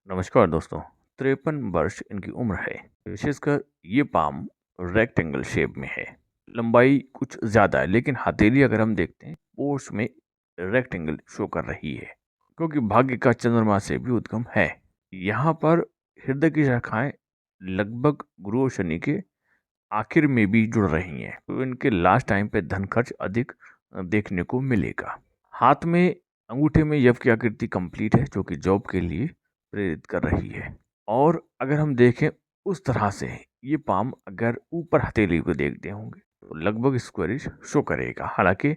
नमस्कार दोस्तों। 53 वर्ष इनकी उम्र है। विशेषकर ये पाम रेक्टेंगल शेप में है। लंबाई कुछ ज़्यादा है, लेकिन हथेली अगर हम देखते हैं पोर्स में रेक्टेंगल शो कर रही है, क्योंकि भाग्य का चंद्रमा से भी उद्गम है। यहाँ पर हृदय की शाखाएं लगभग गुरु और शनि के आखिर में भी जुड़ रही हैं, तो इनके लास्ट टाइम पे धन खर्च अधिक देखने को मिलेगा। हाथ में अंगूठे में यव की आकृति कंप्लीट है, जो कि जॉब के लिए प्रेरित कर रही है। और अगर हम देखें उस तरह से ये पाम अगर ऊपर हथेली को देखते होंगे तो लगभग स्क्वायरिश शो करेगा। हालांकि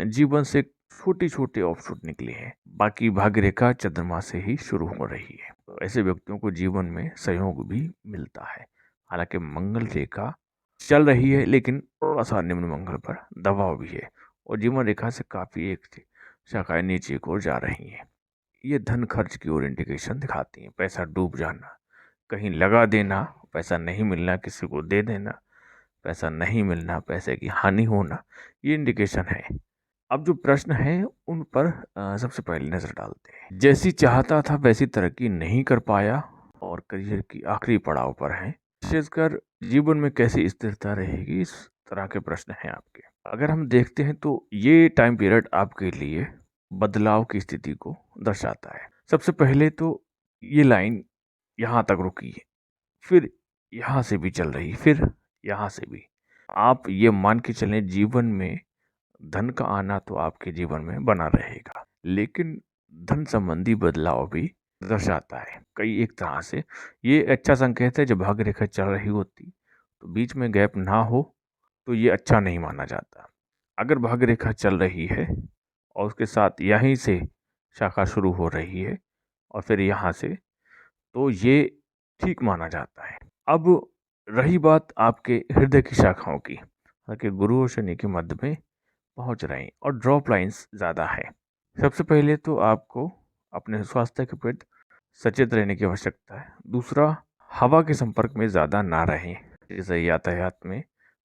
जीवन से छोटे छोटे ऑफशूट निकले हैं, बाकी भाग्य रेखा चंद्रमा से ही शुरू हो रही है। तो ऐसे व्यक्तियों को जीवन में सहयोग भी मिलता है। हालांकि मंगल रेखा चल रही है, लेकिन थोड़ा सा निम्न मंगल पर दबाव भी है और जीवन रेखा से काफ़ी एक शाखाएं नीचे की ओर जा रही हैं। ये धन खर्च की ओर इंडिकेशन दिखाती हैं। पैसा डूब जाना, कहीं लगा देना, पैसा नहीं मिलना, किसी को दे देना, पैसा नहीं मिलना, पैसे की हानि होना, ये इंडिकेशन है। अब जो प्रश्न है उन पर सबसे पहले नजर डालते हैं। जैसी चाहता था वैसी तरक्की नहीं कर पाया और करियर की आखिरी पड़ाव पर है। विशेषकर जीवन में कैसी स्थिरता रहेगी, इस तरह के प्रश्न हैं आपके। अगर हम देखते हैं तो ये टाइम पीरियड आपके लिए बदलाव की स्थिति को दर्शाता है। सबसे पहले तो ये लाइन यहाँ तक रुकी है, फिर यहाँ से भी चल रही, फिर यहाँ से भी। आप ये मान के चलें जीवन में धन का आना तो आपके जीवन में बना रहेगा, लेकिन धन संबंधी बदलाव भी दर्शाता है कई एक तरह से। ये अच्छा संकेत है। जब भाग्य रेखा चल रही होती तो बीच में गैप ना हो तो ये अच्छा नहीं माना जाता। अगर भाग्य रेखा चल रही है और उसके साथ यहीं से शाखा शुरू हो रही है और फिर यहाँ से, तो ये ठीक माना जाता है। अब रही बात आपके हृदय की शाखाओं की, हालांकि गुरु और शनि के मध्य में पहुंच रहे हैं और ड्रॉप लाइंस ज़्यादा है। सबसे पहले तो आपको अपने स्वास्थ्य के प्रति सचेत रहने की आवश्यकता है। दूसरा, हवा के संपर्क में ज़्यादा ना रहें। जैसे यातायात में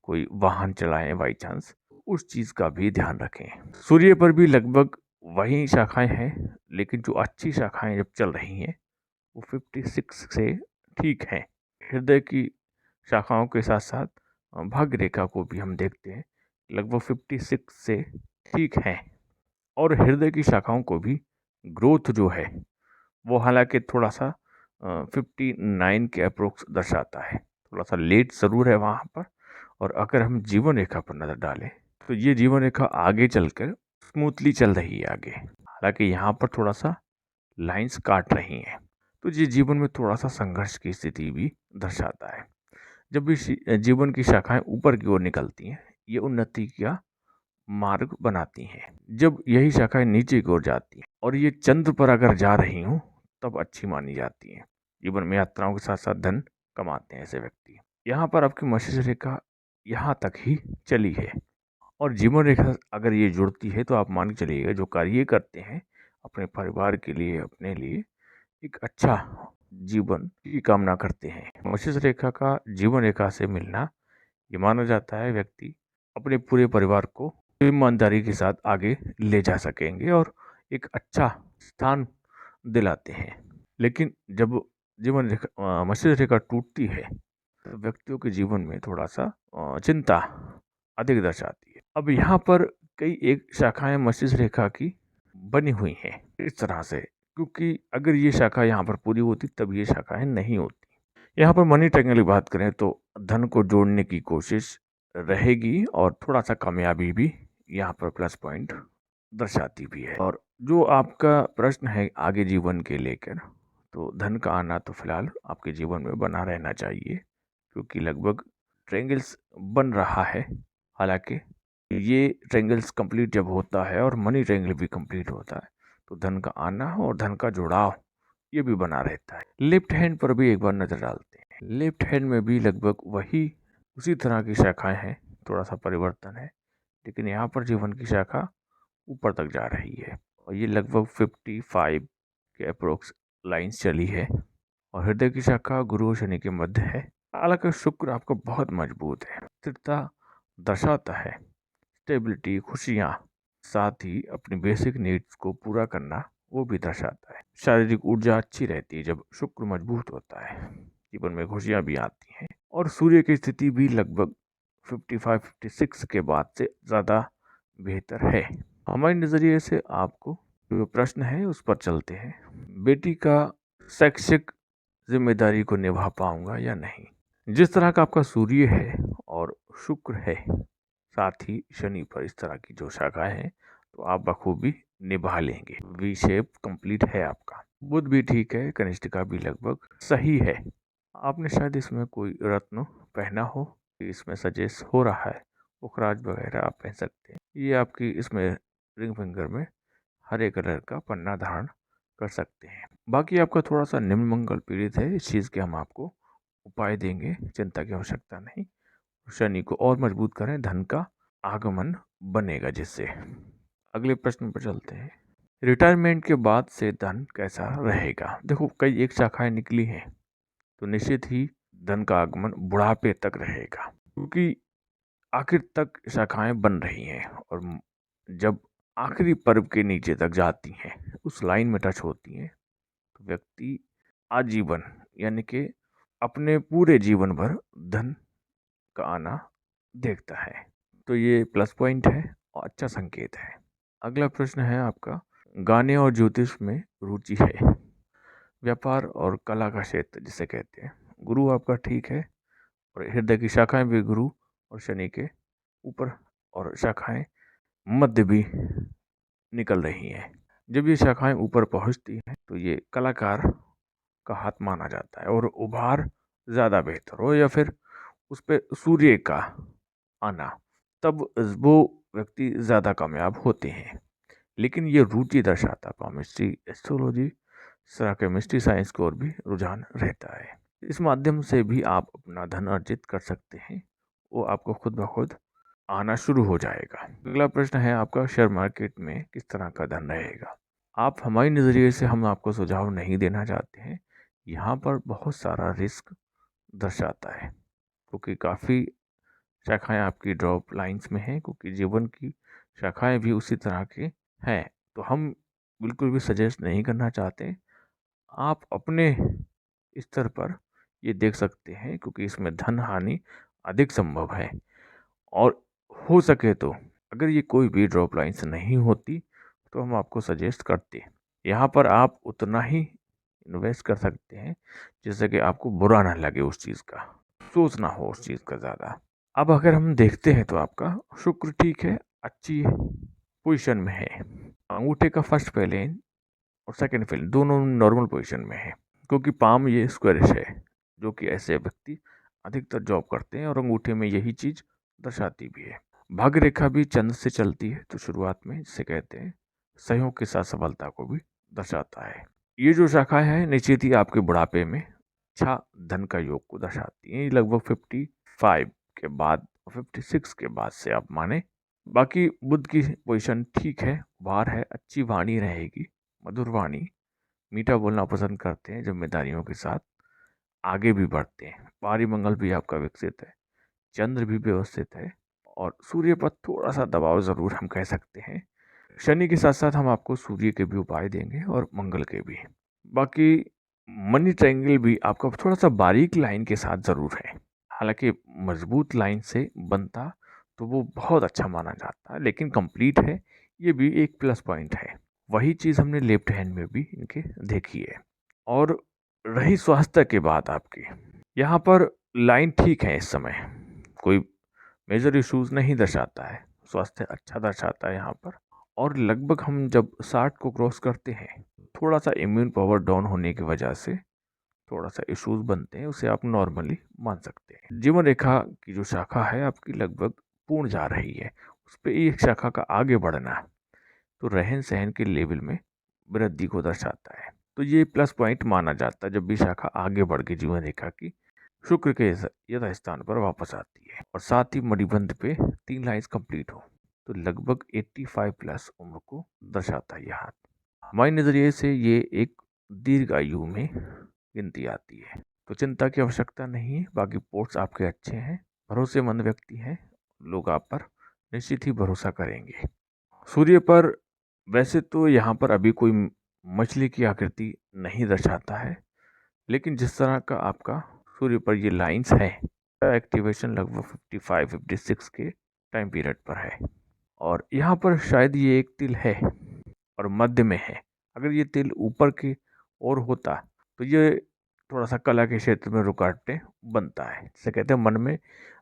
कोई वाहन चलाएं बाई चांस, उस चीज़ का भी ध्यान रखें। सूर्य पर भी लगभग वही शाखाएं हैं, लेकिन जो अच्छी शाखाएं जब चल रही हैं वो 56 से ठीक हैं। हृदय की शाखाओं के साथ साथ भाग्य रेखा को भी हम देखते हैं, लगभग 56 से ठीक हैं। और हृदय की शाखाओं को भी ग्रोथ जो है वो हालांकि थोड़ा सा 59 के अप्रोक्स दर्शाता है। थोड़ा सा लेट ज़रूर है वहाँ पर। और अगर हम जीवन रेखा पर नज़र डालें तो ये जीवन रेखा आगे चलकर स्मूथली चल रही है आगे। हालांकि यहाँ पर थोड़ा सा लाइंस काट रही हैं, तो ये जीवन में थोड़ा सा संघर्ष की स्थिति भी दर्शाता है। जब भी जीवन की शाखाएं ऊपर की ओर निकलती हैं, ये उन्नति का मार्ग बनाती हैं। जब यही शाखाएं नीचे की ओर जाती हैं और ये चंद्र पर अगर जा रही हूँ तब अच्छी मानी जाती हैं। जीवन में यात्राओं के साथ साथ धन कमाते हैं ऐसे व्यक्ति। यहाँ पर आपकी मस्तिष्क रेखा यहाँ तक ही चली है और जीवन रेखा अगर ये जुड़ती है तो आप मान के चलिएगा जो कार्य करते हैं अपने परिवार के लिए, अपने लिए एक अच्छा जीवन की कामना करते हैं। मस्तिष्क रेखा का जीवन रेखा से मिलना, ये माना जाता है व्यक्ति अपने पूरे परिवार को ईमानदारी के साथ आगे ले जा सकेंगे और एक अच्छा स्थान दिलाते हैं। लेकिन जब जीवन रेखा मस्तिष्क रेखा टूटती है तो व्यक्तियों के जीवन में थोड़ा सा चिंता अधिक दर्शाती है। अब यहाँ पर कई एक शाखाएं मस्तिष्क रेखा की बनी हुई हैं इस तरह से, क्योंकि अगर ये शाखा यहाँ पर पूरी होती तब ये शाखाएं नहीं होती। यहाँ पर मनी ट्रैंगल की बात करें तो धन को जोड़ने की कोशिश रहेगी और थोड़ा सा कामयाबी भी यहाँ पर प्लस पॉइंट दर्शाती भी है। और जो आपका प्रश्न है आगे जीवन के लेकर, तो धन का आना तो फिलहाल आपके जीवन में बना रहना चाहिए, क्योंकि लगभग ट्रेंगल्स बन रहा है। हालांकि ये ट्रेंगल्स कंप्लीट जब होता है और मनी ट्रेंगल भी कंप्लीट होता है तो धन का आना और धन का जुड़ाव ये भी बना रहता है। लेफ्ट हैंड पर भी एक बार नज़र डालते हैं। लेफ्ट हैंड में भी लगभग वही उसी तरह की शाखाएं हैं, थोड़ा सा परिवर्तन है, लेकिन यहाँ पर जीवन की शाखा ऊपर तक जा रही है और ये लगभग 55 के अप्रोक्स लाइंस चली है और हृदय की शाखा गुरु और शनि के मध्य है। हालांकि शुक्र आपका बहुत मजबूत है, स्थिरता दर्शाता है, स्टेबिलिटी, खुशियाँ, साथ ही अपनी बेसिक नीड्स को पूरा करना वो भी दर्शाता है। शारीरिक ऊर्जा अच्छी रहती है जब शुक्र मजबूत होता है। जीवन में खुशियाँ भी आती हैं और सूर्य की स्थिति भी लगभग 55-56 के बाद से ज़्यादा बेहतर है। हमारे नज़रिए से आपको जो प्रश्न है उस पर चलते हैं। बेटी का शैक्षिक जिम्मेदारी को निभा पाऊंगा या नहीं। जिस तरह का आपका सूर्य है और शुक्र है, साथ ही शनि पर इस तरह की जो शाखाएं हैं, तो आप बखूबी निभा लेंगे। वी शेप कंप्लीट है आपका। बुध भी ठीक है, कनिष्ठिका भी लगभग सही है। आपने शायद इसमें कोई रत्न पहना हो, इसमें सजेस्ट हो रहा है पुखराज वगैरह आप पहन सकते हैं। ये आपकी इसमें रिंग फिंगर में हरे कलर का पन्ना धारण कर सकते हैं। बाकी आपका थोड़ा सा निम्न मंगल पीड़ित है, इस चीज़ के हम आपको उपाय देंगे, चिंता की आवश्यकता नहीं। शनि को और मजबूत करें, धन का आगमन बनेगा जिससे। अगले प्रश्न पर चलते हैं। रिटायरमेंट के बाद से धन कैसा रहेगा। देखो, कई एक शाखाएं निकली हैं, तो निश्चित ही धन का आगमन बुढ़ापे तक रहेगा, क्योंकि आखिर तक शाखाएं बन रही हैं और जब आखिरी पर्व के नीचे तक जाती हैं, उस लाइन में टच होती हैं, तो व्यक्ति आजीवन यानी कि अपने पूरे जीवन भर धन का आना देखता है। तो ये प्लस पॉइंट है और अच्छा संकेत है। अगला प्रश्न है आपका, गाने और ज्योतिष में रुचि है, व्यापार और कला का क्षेत्र जिसे कहते हैं। गुरु आपका ठीक है और हृदय की शाखाएं भी गुरु और शनि के ऊपर और शाखाएं मध्य भी निकल रही हैं। जब ये शाखाएं ऊपर पहुंचती हैं तो ये कलाकार का हाथ माना जाता है और उभार ज़्यादा बेहतर हो या फिर उस पर सूर्य का आना, तब वो व्यक्ति ज़्यादा कामयाब होते हैं। लेकिन ये रुचि दर्शाता केमिस्ट्री, एस्ट्रोलॉजी, केमिस्ट्री साइंस को और भी रुझान रहता है। इस माध्यम से भी आप अपना धन अर्जित कर सकते हैं, वो आपको खुद ब खुद आना शुरू हो जाएगा। अगला प्रश्न है आपका, शेयर मार्केट में किस तरह का धन रहेगा। आप हमारे नज़रिए से हम आपको सुझाव नहीं देना चाहते हैं, यहाँ पर बहुत सारा रिस्क दर्शाता है, क्योंकि काफ़ी शाखाएं आपकी ड्रॉप लाइंस में हैं, क्योंकि जीवन की शाखाएं भी उसी तरह के हैं। तो हम बिल्कुल भी सजेस्ट नहीं करना चाहते। आप अपने स्तर पर ये देख सकते हैं, क्योंकि इसमें धन हानि अधिक संभव है और हो सके तो अगर ये कोई भी ड्रॉप लाइन्स नहीं होती तो हम आपको सजेस्ट करते। यहाँ पर आप उतना ही इन्वेस्ट कर सकते हैं जिससे कि आपको बुरा ना लगे, उस चीज़ का सोचना हो उस चीज़ का ज़्यादा। अब अगर हम देखते हैं तो आपका शुक्र ठीक है, अच्छी पोजीशन में है। अंगूठे का फर्स्ट फेलेन और सेकंड फेलेन दोनों नॉर्मल पोजीशन में है, क्योंकि पाम ये स्क्वायरिश है, जो कि ऐसे व्यक्ति अधिकतर जॉब करते हैं और अंगूठे में यही चीज़ दर्शाती भी है। भाग्य रेखा भी चंद्र से चलती है, तो शुरुआत में जिसे कहते हैं सहयोग के साथ सफलता को भी दर्शाता है। ये जो शाखाएं हैं निश्चित ही आपके बुढ़ापे में अच्छा धन का योग को दर्शाती हैं। लगभग 55 के बाद 56 के बाद से आप माने। बाकी बुध की पोजीशन ठीक है, वार है, अच्छी वाणी रहेगी, मधुर वाणी, मीठा बोलना पसंद करते हैं, जिम्मेदारियों के साथ आगे भी बढ़ते हैं। बाहरी मंगल भी आपका विकसित है, चंद्र भी व्यवस्थित है और सूर्य पर थोड़ा सा दबाव ज़रूर हम कह सकते हैं। शनि के साथ साथ हम आपको सूर्य के भी उपाय देंगे और मंगल के भी। बाकी मनी ट्रायंगल भी आपका थोड़ा सा बारीक लाइन के साथ ज़रूर है, हालांकि मजबूत लाइन से बनता तो वो बहुत अच्छा माना जाता है, लेकिन कंप्लीट है, ये भी एक प्लस पॉइंट है। वही चीज़ हमने लेफ्ट हैंड में भी इनके देखी है। और रही स्वास्थ्य के बाद आपकी, यहाँ पर लाइन ठीक है, इस समय कोई मेजर इश्यूज नहीं दर्शाता है, स्वास्थ्य अच्छा दर्शाता है यहाँ पर। और लगभग हम जब 60 को क्रॉस करते हैं, थोड़ा सा इम्यून पावर डाउन होने की वजह से थोड़ा सा इश्यूज बनते हैं, उसे आप नॉर्मली मान सकते हैं। जीवन रेखा की जो शाखा है आपकी लगभग पूर्ण जा रही है, उस पर एक शाखा का आगे बढ़ना, तो रहन सहन के लेवल में वृद्धि को दर्शाता है। तो ये प्लस पॉइंट माना जाता है जब भी शाखा आगे बढ़ के जीवन रेखा की शुक्र के यथा स्थान पर वापस आती है और साथ ही मणिबंध पे 3 लाइन्स कंप्लीट हो, तो लगभग 85 प्लस उम्र को दर्शाता है यह हाथ। हमारे नज़रिए से ये एक दीर्घ आयु में गिनती आती है, तो चिंता की आवश्यकता नहीं है। बाकी पोर्ट्स आपके अच्छे हैं, भरोसेमंद व्यक्ति हैं, लोग आप पर निश्चित ही भरोसा करेंगे। सूर्य पर वैसे तो यहाँ पर अभी कोई मछली की आकृति नहीं दर्शाता है, लेकिन जिस तरह का आपका सूर्य पर ये लाइंस है, एक्टिवेशन लगभग 55-56 के टाइम पीरियड पर है। और यहाँ पर शायद ये एक तिल है और मध्य में है। अगर ये तिल ऊपर की ओर होता तो ये थोड़ा सा कला के क्षेत्र में रुकावटें बनता है। जिसे कहते हैं मन में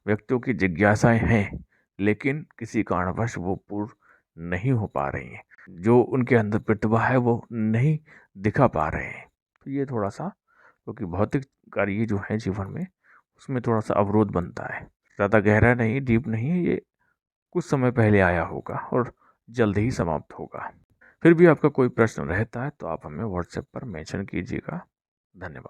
व्यक्तियों की जिज्ञासाएं हैं, लेकिन किसी कारणवश वो पूर्ण नहीं हो पा रही हैं। जो उनके अंदर प्रतिभा है वो नहीं दिखा पा रहे हैं। तो ये थोड़ा सा, क्योंकि भौतिक कार्य जो है जीवन में, उसमें थोड़ा सा अवरोध बनता है। ज़्यादा गहरा नहीं, डीप नहीं है ये, कुछ समय पहले आया होगा और जल्द ही समाप्त होगा। फिर भी आपका कोई प्रश्न रहता है तो आप हमें व्हाट्सएप पर मेंशन कीजिएगा। धन्यवाद।